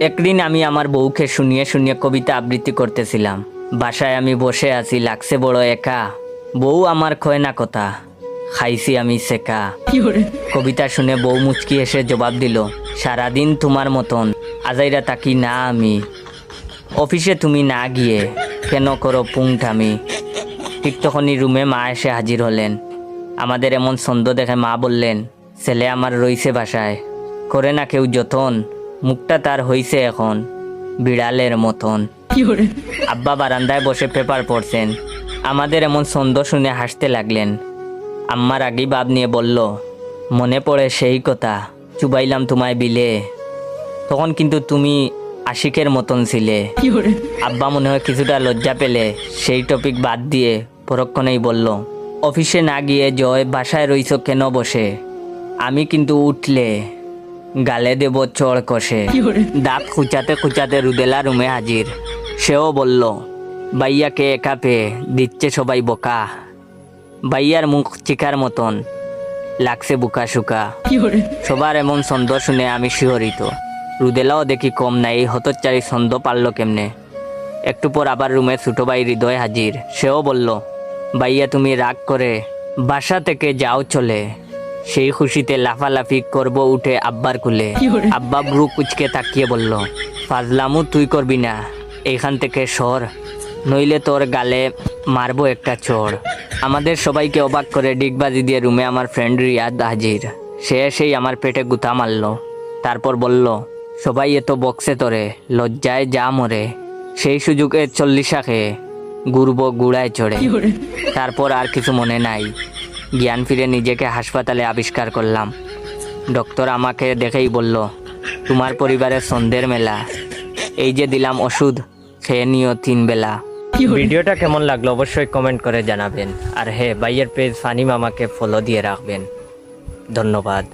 একদিন আমি আমার বউকে শুনিয়ে শুনিয়ে কবিতা আবৃত্তি করতেছিলাম। বাসায় আমি বসে আছি, লাগছে বড় একা। বউ আমার কয় না কথা, খাইছি আমি সেকা। কবিতা শুনে বউ মুচকি এসে জবাব দিল, সারাদিন তোমার মতন আজাইরা তাকি না আমি। অফিসে তুমি না গিয়ে কেন করো পুংঠামি। ঠিক তখনই রুমে মা এসে হাজির হলেন। আমাদের এমন ছন্দ দেখে মা বললেন, ছেলে আমার রইছে বাসায়, করে না কেউ যতন, মুখটা তার হইছে এখন বিড়ালের মতন। আব্বা বারান্দায় বসে পেপার পড়ছেন। আমাদের এমন ছন্দ শুনে হাসতে লাগলেন। আম্মার আগেই বাপ নিয়ে বলল, মনে পড়ে সেই কথা, চুবাইলাম তোমায় বিলে, তখন কিন্তু তুমি আশিকের মতন ছিলে। আব্বা মনে হয় কিছুটা লজ্জা পেলে সেই টপিক বাদ দিয়ে পরক্ষণেই বলল, অফিসে না গিয়ে জয় বাসায় রইছ কেন বসে, আমি কিন্তু উঠলে গালে দেব চড় কষে। দাঁত খুঁচাতে খুঁচাতে রুদেলা রুমে হাজির। সেও বলল, ভাইয়াকে একা পেয়ে দিচ্ছে সবাই বোকা। ভাইয়ার মুখ চিকার মতন লাগছে বুকা শুকা। সবার এমন ছন্দ শুনে আমি শিহরিত। রুদেলাও দেখি কম নাই, এই হতচ্চারি ছন্দ পারল কেমনে। একটু পর আবার রুমে ছোট ভাই হৃদয় হাজির। সেও বলল, ভাইয়া তুমি রাগ করে বাসা থেকে যাও চলে, সেই খুশিতে লাফালাফি করব উঠে আব্বার কুলে। আব্বা ব্রু কুচকে তাকিয়ে বলল, ফাজলামু তুই করবি না, এইখান থেকে সর, নইলে তোর গালে মারবো একটা চড়। আমাদের সবাইকে অবাক করে ডিগবাজি দিয়ে রুমে আমার ফ্রেন্ড রিয়াদ হাজির। সে এসেই আমার পেটে গুতা মারল। তারপর বলল, সবাই এত বক্সে তোরে, লজ্জায় যা মরে, সেই সুযোগে 40 খেয়ে ঘুরবো গুড়ায় চড়ে। তারপর আর কিছু মনে নাই। জ্ঞান ফিরে নিজেকে হাসপাতালে আবিষ্কার করলাম। ডক্টর আমাকে দেখেই বলল, তোমার পরিবারের সন্ধ্যের মেলা, এই যে দিলাম ওষুধ, খেয়ে নিও 3 বেলা। ভিডিওটা কেমন লাগলো অবশ্যই কমেন্ট করে জানাবেন। আর হ্যাঁ, ভাইয়ের পেজ ফানি মামাকে ফলো দিয়ে রাখবেন। ধন্যবাদ।